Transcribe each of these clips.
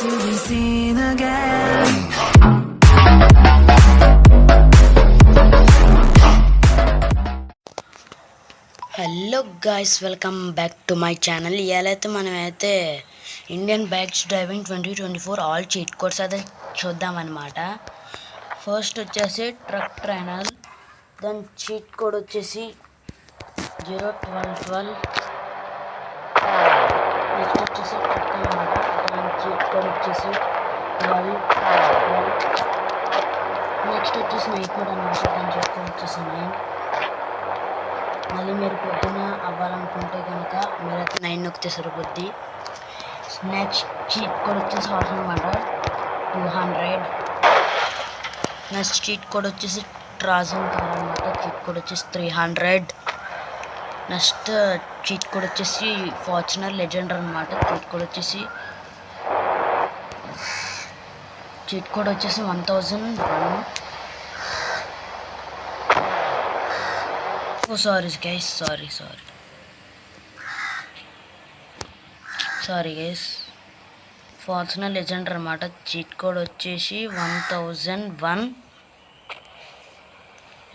to be seen again. Hello guys, welcome back to my channel. ఇవాళైతే మనమైతే Indian bikes driving 2024 all cheat codes అయితే చూద్దామన్నమాట. First వచ్చేసి truck trainer, దాని cheat code వచ్చేసి 01212. Next వచ్చేసి ట్రక్ అన్నమాట, దాని చీట్ కోడ్ వచ్చేసి 1212. నెక్స్ట్ వచ్చేసి నైట్ మోడ్ అన్నమాట, దాని చీట్ కోడ్ వచ్చేసి 9. మళ్ళీ మీరు పొద్దున అవ్వాలనుకుంటే కనుక మీరైతే 9 నొక్కితే సరిపోద్ది. నెక్స్ట్ చీట్ కోడ్ వచ్చేసి హార్స్ అనమాట, 200. నెక్స్ట్ చీట్ కోడ్ వచ్చేసి ట్రాజన్ కార్ అనమాట, చీట్ కోడ్ వచ్చేసి 300. నెక్స్ట్ చీట్ కోడ్ వచ్చేసి ఫార్చునర్ లెజెండర్ అనమాట, చీట్ కోడ్ వచ్చేసి 1001. Oh, sorry guys, sorry guys. Fortuner Legender అన్నమాట, చీట్ కోడ్ వచ్చేసి 1001.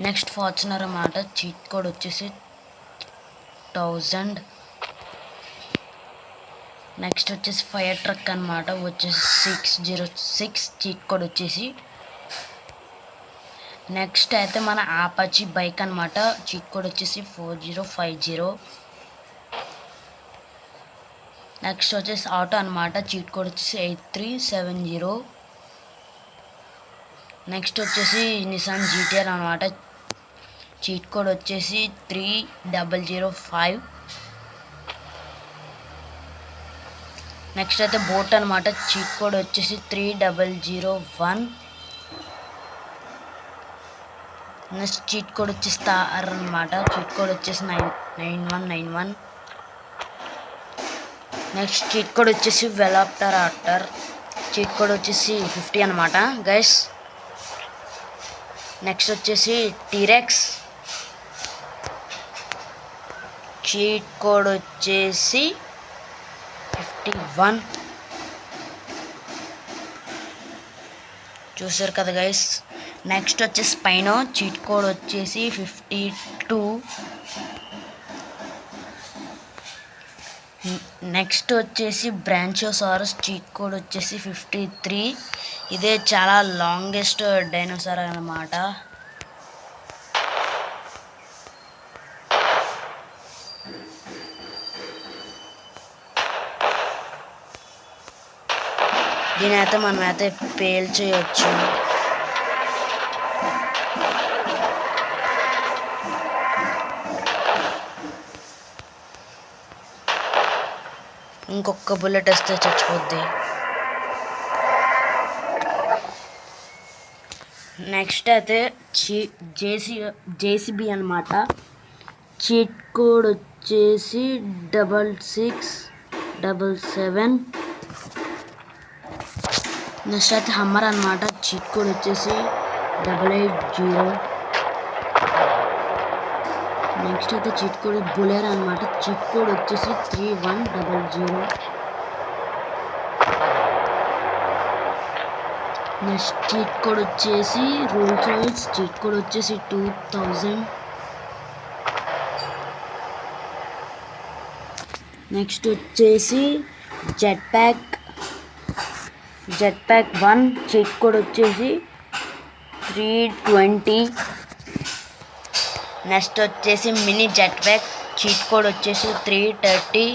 నెక్స్ట్ ఫార్చునర్ అన్నమాట, చీట్ కోడ్ వచ్చేసి 1000. నెక్స్ట్ వచ్చేసి ఫైర్ ట్రక్ అన్నమాట, వచ్చేసి 606, చీట్ కోడ్ వచ్చేసి. నెక్స్ట్ అయితే మన ఆపాచీ బైక్ అనమాట, చీట్ కోడ్ వచ్చేసి 4050. నెక్స్ట్ వచ్చేసి ఆటో అనమాట, చీట్ కోడ్ వచ్చేసి 8370. నెక్స్ట్ వచ్చేసి నిసాన్ జీటీఆర్ అనమాట, చీట్ కోడ్ వచ్చేసి 3005. నెక్స్ట్ అయితే బోట్ అనమాట, చీట్ కోడ్ వచ్చేసి 3001. నెక్స్ట్ చీట్ కోడ్ వచ్చేసి తార్ అనమాట, చీట్ కోడ్ వచ్చేసి 9191. నెక్స్ట్ చీట్ కోడ్ వచ్చేసి వెలాప్టర్ ఆటర్, చీట్ కోడ్ వచ్చేసి 50 అనమాట గైస్. నెక్స్ట్ వచ్చేసి టీరెక్స్, చీట్ కోడ్ వచ్చేసి 51. చూసారు కదా గైస్. నెక్స్ట్ వచ్చేసి స్పైనో, చీట్ కోడ్ వచ్చేసి 52. నెక్స్ట్ వచ్చేసి బ్రాంచోసారస్, చీట్ కోడ్ వచ్చేసి 53. ఇదే చాలా లాంగెస్ట్ డైనోసార్ అన్నమాట. దీని అయితే మనమైతే పేల్చేయచ్చు. ఇంకొక బుల్లెట్ వస్తే చచ్చిపోద్ది. నెక్స్ట్ అయితే జేసీబీ అనమాట, చీట్ కోడ్ వచ్చేసి 6677. నెక్స్ట్ అయితే హమ్మర్ అనమాట, చీట్ కోడ్ వచ్చేసి 880. నెక్స్ట్ అయితే చీట్ కోడ్ బులెరో అనమాట, చీట్ కోడ్ వచ్చేసి 3100. నెక్స్ట్ చీట్ కోడ్ వచ్చేసి రోల్స్ రాయిస్, చీట్ కోడ్ వచ్చేసి 2000. నెక్స్ట్ వచ్చేసి జెట్ ప్యాక్ 1, చీట్ కోడ్ వచ్చేసి 320. నెక్స్ట్ వచ్చేసి mini jet pack, cheat code వచ్చేసి 330.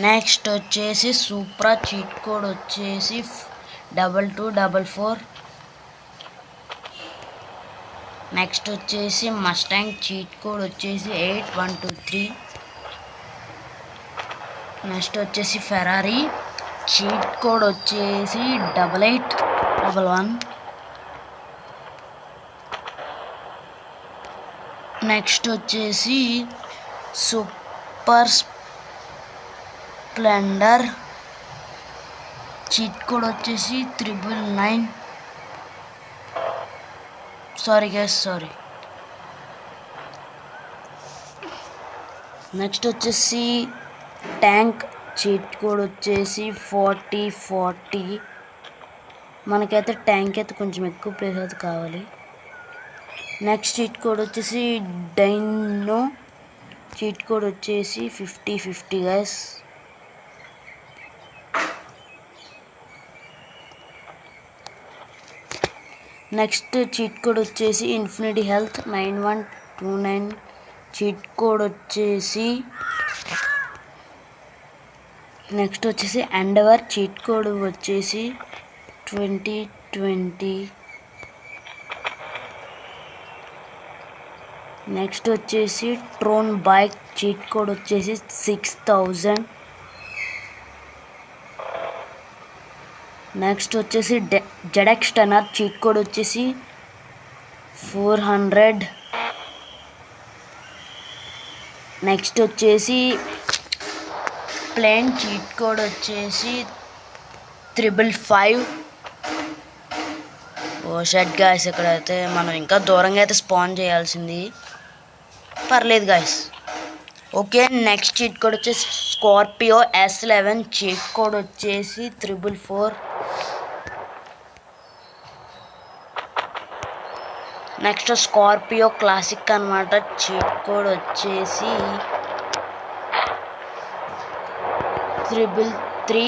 నెక్స్ట్ వచ్చేసి సూప్రా, చీట్ కోడ్ వచ్చేసి 2244. నెక్స్ట్ వచ్చేసి మస్టాంగ్, చీట్ కోడ్ వచ్చేసి 8123. నెక్స్ట్ వచ్చేసి ఫెరారీ, చీట్ కోడ్ వచ్చేసి 8811. నెక్స్ట్ వచ్చేసి సూపర్ స్ప్లెండర్, చీట్ కోడ్ వచ్చేసి 999. Sorry guys, sorry. నెక్స్ట్ వచ్చేసి ట్యాంక్ చీట్ కోడ్ వచ్చేసి 40 మనకైతే ట్యాంక్ అయితే కొంచెం ఎక్కువ ప్లేస్ అయితే కావాలి. నెక్స్ట్ చీట్ కోడ్ వచ్చేసి డైనో చీట్ కోడ్ వచ్చేసి 50 గైస్. నెక్స్ట్ చీట్ కోడ్ వచ్చేసి ఇన్ఫినిటీ హెల్త్ 9129 చీట్ కోడ్ వచ్చేసి. నెక్స్ట్ వచ్చేసి ఎండవర్ చీట్ కోడ్ వచ్చేసి 2020. నెక్స్ట్ వచ్చేసి ట్రోన్ బైక్ చీట్ కోడ్ వచ్చేసి 6000. నెక్స్ట్ వచ్చేసి జెడెక్స్ టనర్ చీట్ కోడ్ వచ్చేసి 400. నెక్స్ట్ వచ్చేసి ప్లేన్ చీట్ కోడ్ వచ్చేసి 555. ఓ షట్ గాయస్, ఇక్కడైతే మనం ఇంకా దూరంగా అయితే స్పాన్ చేయాల్సింది. పర్లేదు guys. Okay, next cheat code వచ్చేసి స్కార్పియో S11 చీట్ కోడ్ వచ్చేసి 444. నెక్స్ట్ స్కార్పియో క్లాసిక్ అనమాట చీట్ కోడ్ వచ్చేసి 333.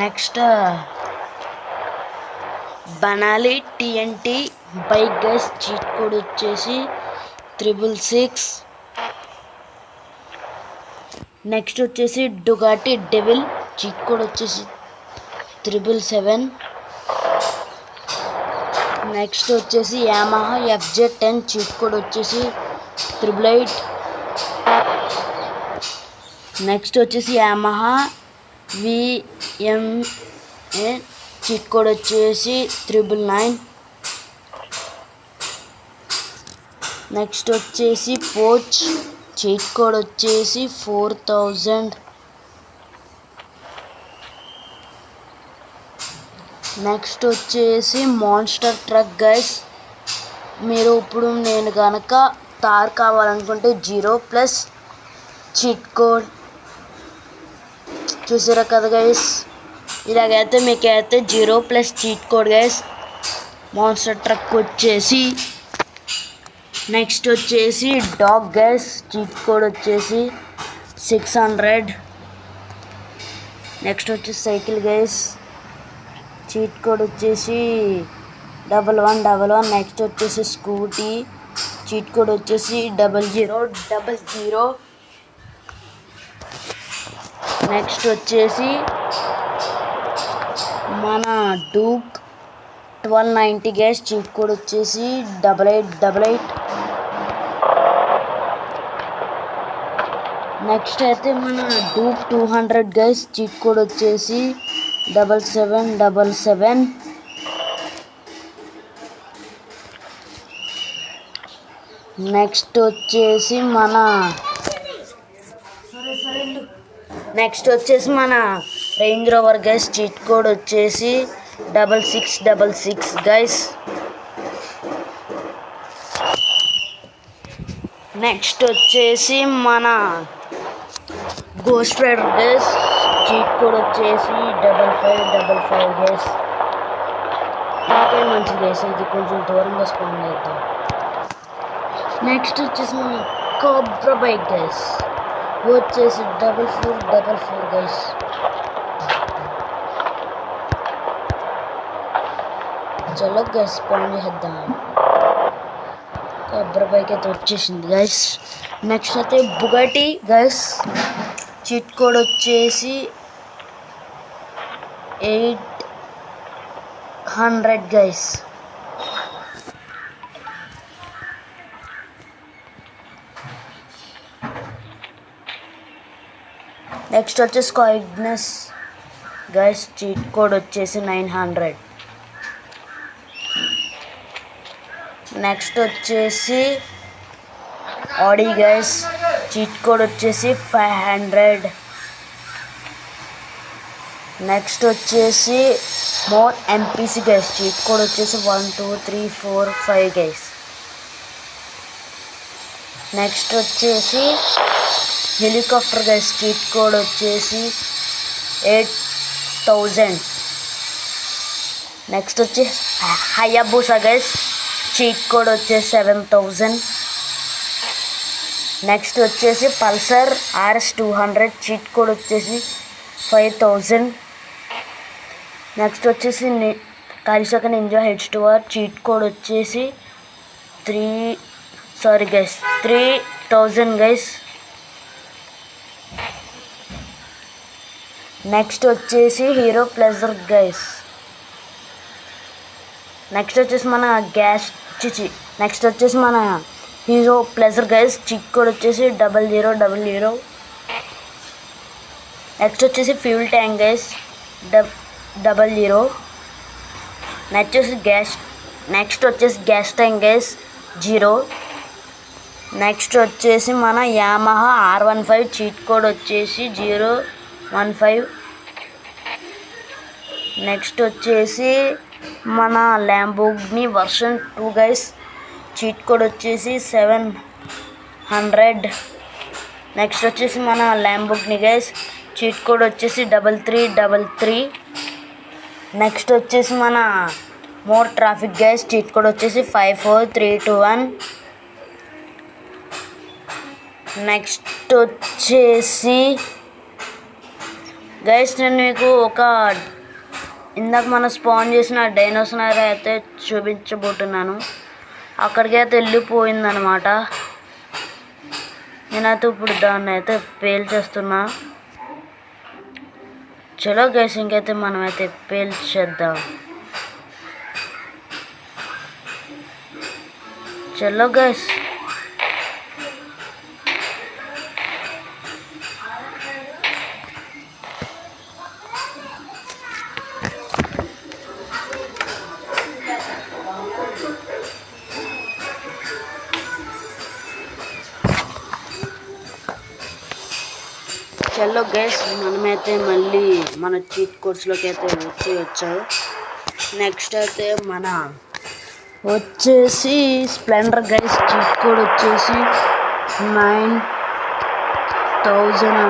నెక్స్ట్ బనాలి TNT bike guys cheat code వచ్చేసి 666. నెక్స్ట్ వచ్చేసి డుగాటి డెవిల్ చీట్ కోడ్ వచ్చేసి 777. నెక్స్ట్ వచ్చేసి యామహా FJ10 చీట్ కోడ్ వచ్చేసి 888. నెక్స్ట్ వచ్చేసి యామహా VMA చీట్ కోడ్ వచ్చేసి 999. నెక్స్ట్ వచ్చేసి పోచ్ చీట్ కోడ్ వచ్చేసి 4000. నెక్స్ట్ వచ్చేసి మాన్స్టర్ ట్రక్ గైస్. మీరు ఇప్పుడు నేను కనుక తార్ కావాలనుకుంటే 0+ చీట్ కోడ్ చూసారా కదా గైస్. ఇలాగైతే మీకైతే 0+ cheat code guys monster truck వచ్చేసి. నెక్స్ట్ వచ్చేసి డాగ్ గైస్ చీట్ కోడ్ వచ్చేసి 600. నెక్స్ట్ వచ్చేసి సైకిల్ గైస్ చీట్ కోడ్ వచ్చేసి 1111. నెక్స్ట్ వచ్చేసి స్కూటీ చీట్ కోడ్ వచ్చేసి 0000. నెక్స్ట్ వచ్చేసి మన డూక్ 1290 గైస్ చీట్ కోడ్ వచ్చేసి 8888. నెక్స్ట్ అయితే మన డూక్ 200 గైస్ చీట్ కోడ్ వచ్చేసి 7777. నెక్స్ట్ వచ్చేసి మన range rover guys cheat code వచ్చేసి 6666 గైస్. నెక్స్ట్ వచ్చేసి మన ghost rider guys cheat code వచ్చేసి 5555 గైస్. నాకే మంచిది గైస్, ఇది కొంచెం దూరంగా స్పాన్ చేద్దాం. నెక్స్ట్ వచ్చేసి మన కోబ్రా బైక్ గైస్ వచ్చేసి 4444 గైస్. చలో గైస్ స్పాన్ చేద్దాం. కోబ్రా బైక్ అయితే వచ్చేసింది గైస్. నెక్స్ట్ అయితే బుగాటి గైస్ చీట్ కోడ్ వచ్చేసి 800 గైస్. నెక్స్ట్ వచ్చేసి కాయిగ్నస్ గైస్ చీట్ కోడ్ వచ్చేసి 900. నెక్స్ట్ వచ్చేసి ఆడి గైస్ చీట్ కోడ్ వచ్చేసి 500. నెక్స్ట్ వచ్చేసి more MPC guys cheat code వచ్చేసి 1 2 3 4 5 గైస్. నెక్స్ట్ వచ్చేసి హెలికాప్టర్ గైస్ చీట్ కోడ్ వచ్చేసి 8000. నెక్స్ట్ వచ్చి హయాబుసా గైస్ చీట్ కోడ్ వచ్చేసి 7000. నెక్స్ట్ వచ్చేసి పల్సర్ RS200 చీట్ కోడ్ వచ్చేసి 5000. నెక్స్ట్ వచ్చేసి కాలిసోక నింజా H2R చీట్ కోడ్ వచ్చేసి 3000 గైస్. నెక్స్ట్ వచ్చేసి హీరో ప్లెజర్ గైస్. నెక్స్ట్ వచ్చేసి మన hero pleasure guys cheat code వచ్చేసి 0000. నెక్స్ట్ వచ్చేసి ఫ్యూల్ ట్యాంక్ గైస్ 00. నెక్స్ట్ వచ్చేసి గ్యాస్ ట్యాంక్ గైస్ 0. నెక్స్ట్ వచ్చేసి మన యామహా R15 చీట్ కోడ్ వచ్చేసి 015. నెక్స్ట్ వచ్చేసి మన Lamborghini version 2 guys cheat code వచ్చేసి 700. నెక్స్ట్ వచ్చేసి మన ల్యాంబోర్గిని గైస్ చీట్ కోడ్ వచ్చేసి 3333. నెక్స్ట్ వచ్చేసి మన more traffic guys cheat code వచ్చేసి 54321. నెక్స్ట్ వచ్చేసి గైస్ నేను మీకు ఇందాక మనం స్పాన్ చేసిన డైనోసార్ అయితే చూపించబోతున్నాను. అక్కడికి అయితే వెళ్ళిపోయిందనమాట. నేనైతే ఇప్పుడు దాన్ని అయితే పేల్చేస్తున్నా. చలో గైస్ ఇంకైతే మనమైతే పేల్చేద్దాం. చలో గైస్. చలో గైస్ మనమైతే మళ్ళీ మన చీట్ కోడ్స్లోకి అయితే వచ్చాయి. నెక్స్ట్ అయితే మన వచ్చేసి స్ప్లెండర్ గైస్ చీట్ కోడ్ వచ్చేసి 9000.